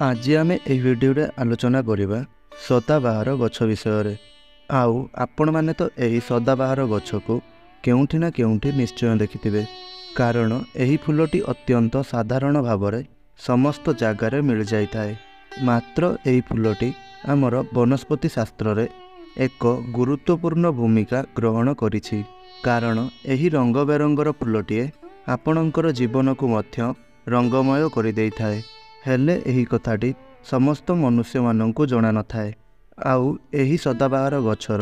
आज आम ए भिडियो आलोचना करवा सदाबाहार गछ विषय। आउ आपण मैंने तो यही सदाबाहार गछ को केउठी ना केउठी निश्चय देखिथिबे, कारण यही फूलटी अत्यंत साधारण भाव में समस्त जगार मिल जाए। मात्र यही फूलटी आमर वनस्पति शास्त्र रे एक गुरुत्वपूर्ण भूमिका ग्रहण करिछि, कारण यही रंग बेरंगर फूलटीए आपणकर जीवन को मध्य रंगमय कर देई थाए। हेले यही कथाटी समस्त मनुष्य माननकु जणा न थाए। आउ एही सदाबाहार गछर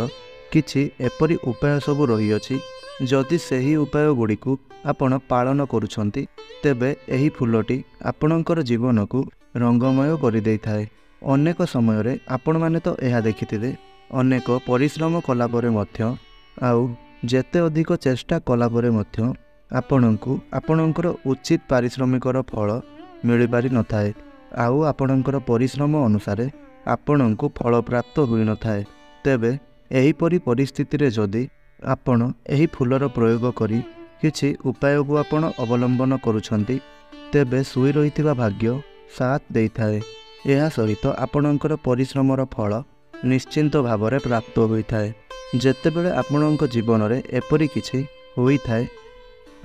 किछि एपरि उपाय सब रही अछि, जदि सही उपाय गुड़िकु आपण पालन करुछंती तेबे एही फूलटी आपणकर जीवन को रंगमय कर देई थाए। अनेक समय रे आपण माने तो एहा देखिथिबे, अनेक परिश्रम कला परे मध्य आउ जेते अधिक चेष्टा कला परे मध्य आपणकु आपणकर उचित पारिश्रमिकर फल मिल पारि न थाए। आउ आपणकर परिश्रम अनुसार आपणकु फल प्राप्त होई न थाए। तेबे एहीपरि परिस्थिति रे जदि आपण एही फूलर प्रयोग करी किछि उपाय को आपण अवलंबन करुछंती तेबे सुई रहिथिबा भाग्य साथ देई थाए। एहा सहित आपणकर परिश्रमर फल निश्चिंत भाव में प्राप्त होई थाए। जेतेबेले आपणक जीवन रे एपरि किछि होई थाए,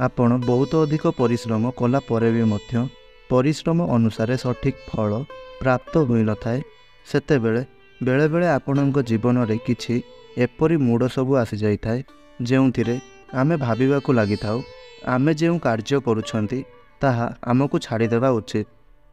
आपण बहुत अधिक परिश्रम कला परे भी मध्य परिश्रम अनुसार सठिक फल प्राप्त होई न थाए, सेतेबेले बेले बेले आपणक जीवन रे किछि एपरि मूड सबु आसी जाई थाए, जेउथिरे आमे भाबिबाकु लागि थाउ आमे जेउ कार्य करूछंती ताहा आमको छाड़ी देबा उचित।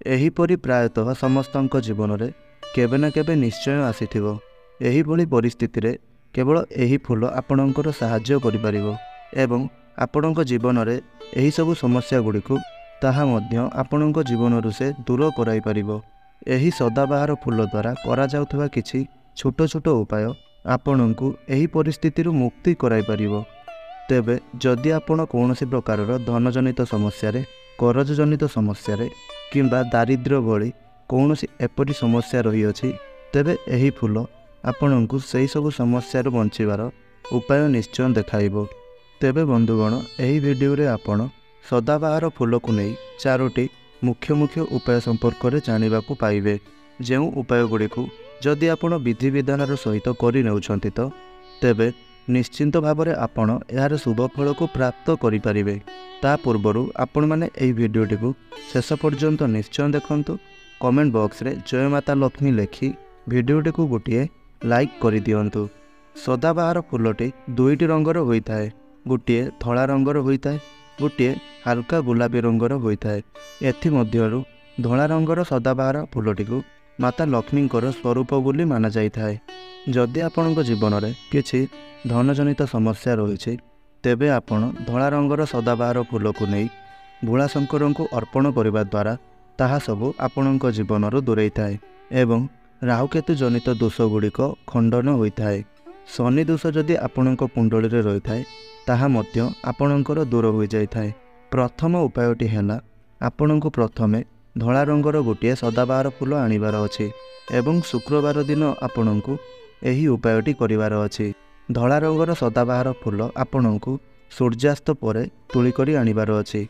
एहीपरि प्रायतः समस्तक जीवन रे केबे ना केबे निश्चय आसीथिबो। एही भली परिस्थिति रे केवल एही फूल आपणकर साहाय्य करिपारिबो एवं आपणक जीवन रे एही सबु समस्या गुड़िकु ताहा मध्य आपणक जीवन से दूर कराई पारिबो। एही सदाबाहार फूल द्वारा करा जाउथबा किछि छोट छोट उपाय आपणकु एही परिस्थिति रु मुक्ति कराई पारिबो। तेबे जदि आपण कौनसी प्रकारर धनजनित समस्या रे, करज जनित समस्या रे किंबा दारिद्र्य भली कौनसी एपरि समस्या रही अछि, तेबे एही फूल आपणकु सेही सबु समस्या रु बंचिबार उपाय निश्चय देखाइबो। तेबे बंधुगण, एही वीडियो रे आपण सदाबाहार फूल को नहीं चारोटी मुख्य मुख्य उपाय संपर्क में जानिबाकु पाइबे। जेउ उपाय गुड़िकु जदि आपण विधि विधान सहित करि नेउछंती तो तेबे निश्चिंत भाव में आपण यार शुभ फल को प्राप्त करि परिबे। ता पूर्वरु आपण माने एही वीडियोटी को शेष पर्यंत निश्चय देखंतु। कमेंट बॉक्स रे जय माता लक्ष्मी लिखि वीडियोटी को गोटिए लाइक करि दियंतु। सदाबाहार फूलटी दुईटी रंगर होइथाए, गोटिए धला रंगर होइथाए, गोटे हल्का गुलाबी रंगर होता है। एथिमध्यरु धला रंगर सदाबाहार फूलटी को माता लक्ष्मींकर स्वरूप बोली माना जाए। जदि आपणक जीवन में किछि धनजनित समस्या रही तेबे आपण धला रंगर सदाबाहार फूल को नहीं भोलाशंकर को अर्पण करने द्वारा ताहा सबु आपणक जीवन दूरे थाए एवं राहुकेतु जनित दोष गुड़िक खंडन होता है। शनि दोष जदि आपणक कुंडली रे रही थाए ताहा मध्य आपणकर दूर हो जाए। प्रथम उपायटी है आपणको प्रथमे धला रंगर गोटे सदाबाहार फूल आनिबार अछि एवं शुक्रवार दिन आपणको एही उपायटी करिवार अछि। धला रंगर सदाबाहार फूल आपणको सूर्यास्त परे तुली करी आनिबार अछि।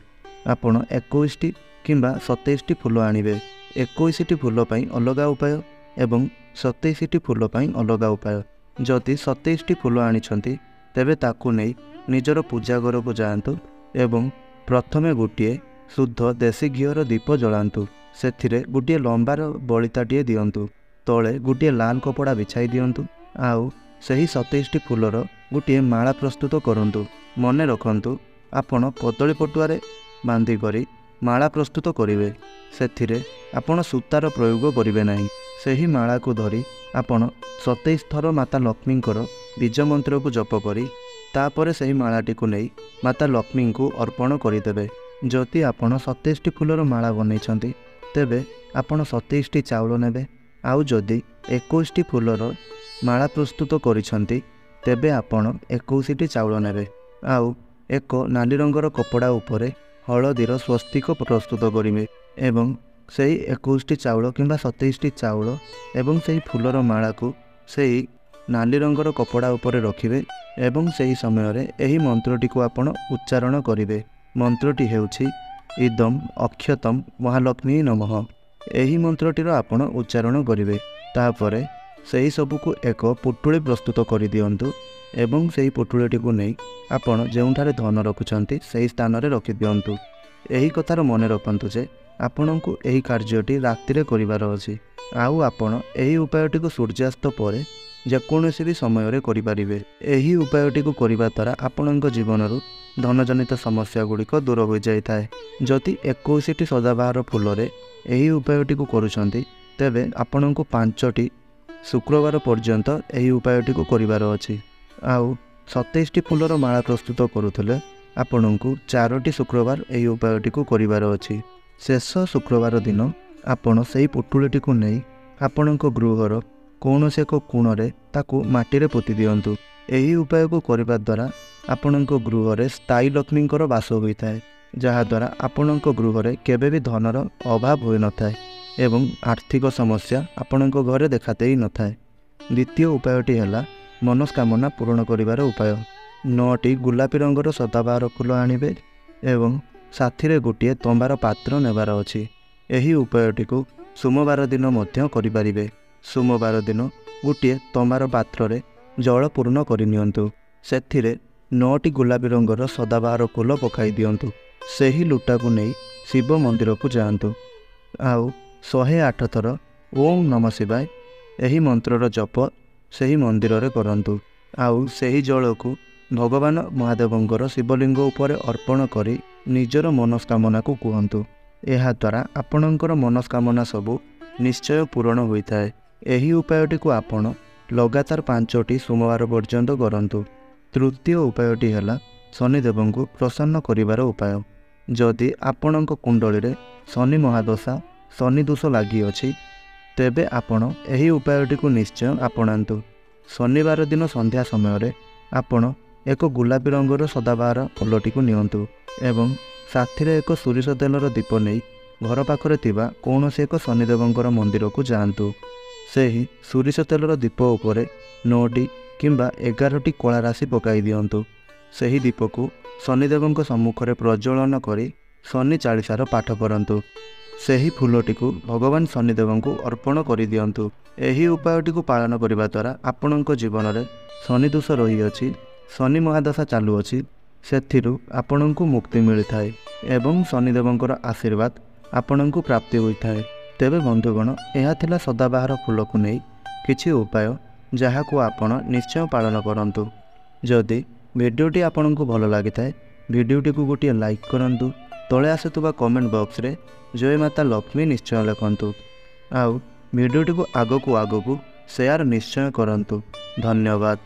आपण 21टी किंबा 27टी फूल आनिबे। 21टी फूल पई अलगा उपाय एवं 27टी फूल पई अलगा उपाय। जदि 27टी फूल आनिछंती तेबे ताकू नहीं निजर पूजा घर को जातु एवं प्रथमे गोटे शुद्ध देशी घीर दीप जलांतु। सेथिरे गोटे लंबार बलिताटिए दियंतु, तले गोटे लाल कपड़ा बिछाई दियंतु। आउ सही 27टी फूलर गोटे माला प्रस्तुत करंतु। मने रखंतु आपण कदली पटुआरे बांधी करी माला प्रस्तुत करिवे। सेथिरे आपण सूतार प्रयोग करिवे नाही। सही माला को धरी आपण 27 थर माता लक्ष्मींकर बीज मंत्र को जप करी तापरे सही मालाटी को नहीं माता लक्ष्मी को अर्पण करदेवे। जदि आपण 27टी फूलर माला बनईछंती तेबे आपण 27टी चाउल नेबे। आउ जदि 21टी फूलर माला प्रस्तुत करिछंती तेबे आपण 21टी चाउल नेबे। आउ एक नाली रंगर कपड़ा उपरे हलदीर स्वस्तिक प्रस्तुत करिवे एवं सही 21टी चाउल किंबा 27टी चाउल एवं सही फूलर माला को सही नाली रंगर कपड़ा उपरे रखिवे एवं सही समय रे एही मंत्रटी को आपण उच्चारण करिवे। मंत्रटी हेउछि इदम अक्षतम महालक्ष्मी नमः। ଏହି ମନ୍ତ୍ରଟିର ଆପଣ ଉଚ୍ଚାରଣ କରିବେ। ତାପରେ ସେହି ସବୁକୁ ଏକ ପୁଟୁଳି ପ୍ରସ୍ତୁତ କରିଦିଅନ୍ତୁ ଏବଂ ସେହି ପୁଟୁଳିଟିକୁ ନେଇ ଆପଣ ଯେଉଁଠାରେ ଧନ ରଖୁଛନ୍ତି ସେହି ସ୍ଥାନରେ ରଖିଦିଅନ୍ତୁ। ଏହି କଥାର ମନେ ରଖନ୍ତୁ ଯେ ଆପଣଙ୍କୁ ଏହି କାର୍ଯ୍ୟଟି ରାତିରେ କରିବାର ଅଛି, ଆଉ ଆପଣ ଏହି ଉପାୟଟିକୁ ସୂର୍ଯ୍ୟାସ୍ତ ପରେ ଯେକୌଣସି ବି ସମୟରେ କରିପାରିବେ। ଏହି ଉପାୟଟିକୁ କରିବା ଦ୍ୱାରା ଆପଣଙ୍କ ଜୀବନରୁ ଧନଜନିତ ସମସ୍ୟା ଗୁଡ଼ିକ ଦୂର ହୋଇଯାଇଥାଏ। ଯଦି 21ଟି ସଦାବାହାର ଫୁଲରେ ଏହି ଉପାୟଟିକୁ କରୁଛନ୍ତି, ତେବେ ଆପଣଙ୍କୁ 5ଟି ଶୁକ୍ରବାର ପର୍ଯ୍ୟନ୍ତ ଏହି ଉପାୟଟିକୁ କରିବାର ଅଛି। ଆଉ 27ଟି ଫୁଲର ମାଳା ପ୍ରସ୍ତୁତ କରୁଥିଲେ ଆପଣଙ୍କୁ 4ଟି ଶୁକ୍ରବାର ଏହି ଉପାୟଟିକୁ କରିବାର ଅଛି। ଶେଷ ଶୁକ୍ରବାର ଦିନ ଆପଣ ସେହି ପୁଟୁଳିଟିକୁ ନେଇ ଆପଣଙ୍କ ଗୃହର କୌଣସି ଏକ କୋଣରେ ତାକୁ ମାଟିରେ ପୋତି ଦିଅନ୍ତୁ। ଏହି ଉପାୟକୁ କରିବା ଦ୍ୱାରା ଆପଣଙ୍କ ଗୃହରେ ସ୍ଥାୟୀ ଲକ୍ଷ୍ମୀଙ୍କର ବାସ ହୋଇଥାଏ, ଯାହାଦ୍ୱାରା ଆପଣଙ୍କ ଗୃହରେ କେବେ ବି ଧନର ଅଭାବ ହୋଇନଥାଏ ଏବଂ ଆର୍ଥିକ ସମସ୍ୟା ଆପଣଙ୍କ ଘରେ ଦେଖାଦେଇ ନଥାଏ। ଦ୍ୱିତୀୟ ଉପାୟଟି ହେଲା ମନସ୍କାମନା ପୂରଣ କରିବାର ଉପାୟ। 9ଟି ଗୋଲାପୀ ରଙ୍ଗର ସଦାବାହାର ଫୁଲ ଆଣିବେ ଏବଂ ସାଥିରେ ଗୋଟିଏ ତମ୍ବାର ପାତ୍ର ନେବାର ଅଛି। ଏହି ଉପାୟଟିକୁ ସୋମବାର ଦିନ ମଧ୍ୟ କରିପାରିବେ। ସୋମବାର ଦିନ ଗୋଟିଏ ତମ୍ବାର ପାତ୍ରରେ ଜଳ ପୂର୍ଣ୍ଣ କରିନିଅନ୍ତୁ। ସେଥିରେ 9ଟି ଗୋଲାପୀ ରଙ୍ଗର ସଦାବାହାର ଫୁଲ ପକାଇ ଦିଅନ୍ତୁ। ସେହି ଲୁଟାକୁ ନେଇ ଶିବ ମନ୍ଦିରକୁ ଯାଆନ୍ତୁ ଆଉ 108 ଥର ଓମ୍ ନମଃ ଶିବାୟ ଏହି ମନ୍ତ୍ରର ଜପ ସେହି ମନ୍ଦିରରେ କରନ୍ତୁ। ଆଉ ସେହି ଜଳକୁ ଭଗବାନ ମହାଦେବଙ୍କର ଶିବଲିଙ୍ଗ ଉପରେ ଅର୍ପଣ କରି ନିଜର ମନସ୍କାମନାକୁ କୁହନ୍ତୁ। ଏହାଦ୍ୱାରା ଆପଣଙ୍କର ମନସ୍କାମନା ସବୁ ନିଶ୍ଚୟ ପୂରଣ ହୋଇଥାଏ। ଏହି ଉପାୟଟିକୁ ଆପଣ ଲଗାତାର 5ଟି ସୋମବାର ପର୍ଯ୍ୟନ୍ତ କରନ୍ତୁ। ତୃତୀୟ ଉପାୟଟି ହେଲା ଶନିଦେବଙ୍କୁ ପ୍ରସନ୍ନ କରିବାର ଉପାୟ। ଯଦି ଆପଣଙ୍କ କୁଣ୍ଡଳୀରେ ଶନି ମହାଦଶା ଶନି ଦୋଷ ଲାଗିଅଛି, ତେବେ ଆପଣ ଏହି ଉପାୟଟିକୁ ନିଶ୍ଚୟ ଆପଣାନ୍ତୁ। ଶନିବାର ଦିନ ସନ୍ଧ୍ୟା ସମୟରେ ଆପଣ ଏକ ଗୋଲାପୀ ରଙ୍ଗର ସଦାବାହାର ଫୁଲଟିକୁ ନିଅନ୍ତୁ ଏବଂ ସାଥିରେ ଏକ ସୋରିଷ ତେଲର ଦୀପ ନେଇ ଘର ପାଖରେ ଥିବା କୌଣସି ଏକ ଶନିଦେବଙ୍କର ମନ୍ଦିରକୁ ଯାଆନ୍ତୁ। ସେହି ସୋରିଷ ତେଲର ଦୀପ ଉପରେ 9ଟି କିମ୍ବା 11ଟି କଳା ରାଶି ପକାଇ ଦିଅନ୍ତୁ। ସେହି ଦୀପକୁ ଶନିଦେବଙ୍କ ସମ୍ମୁଖରେ ପ୍ରଜ୍ୱଳନ କରି ଶନି ଚାଳିଶାର ପାଠ କରନ୍ତୁ। ସେହି ଫୁଲଟିକୁ ଭଗବାନ ଶନିଦେବଙ୍କୁ ଅର୍ପଣ କରିଦିଅନ୍ତୁ। ଏହି ଉପାୟଟିକୁ ପାଳନ କରିବା ଦ୍ୱାରା ଆପଣଙ୍କ ଜୀବନରେ ଶନି ଦୋଷ ରହିଅଛି, ଶନି ମହାଦଶା ଚାଲୁଅଛି, ସେଥିରୁ ଆପଣଙ୍କୁ ମୁକ୍ତି ମିଳିଥାଏ ଏବଂ ଶନିଦେବଙ୍କର ଆଶୀର୍ବାଦ ଆପଣଙ୍କୁ ପ୍ରାପ୍ତି ହୋଇଥାଏ। ତେବେ ବନ୍ଧୁଗଣ, ଏହା ଥିଲା ସଦାବାହାର ଫୁଲକୁ ନେଇ କିଛି ଉପାୟ, ଯାହାକୁ ଆପଣ ନିଶ୍ଚୟ ପାଳନ କରନ୍ତୁ। ଯଦି ଭିଡ଼ିଓଟି ଆପଣଙ୍କୁ ଭଲ ଲାଗିଥାଏ, ଭିଡ଼ିଓଟିକୁ ଗୋଟିଏ ଲାଇକ୍ କରନ୍ତୁ। ତଳେ ଆସୁଥିବା କମେଣ୍ଟ ବକ୍ସରେ ଜୟ ମାତା ଲକ୍ଷ୍ମୀ ନିଶ୍ଚୟ ଲେଖନ୍ତୁ ଆଉ ଭିଡ଼ିଓଟିକୁ ଆଗକୁ ସେୟାର ନିଶ୍ଚୟ କରନ୍ତୁ। ଧନ୍ୟବାଦ।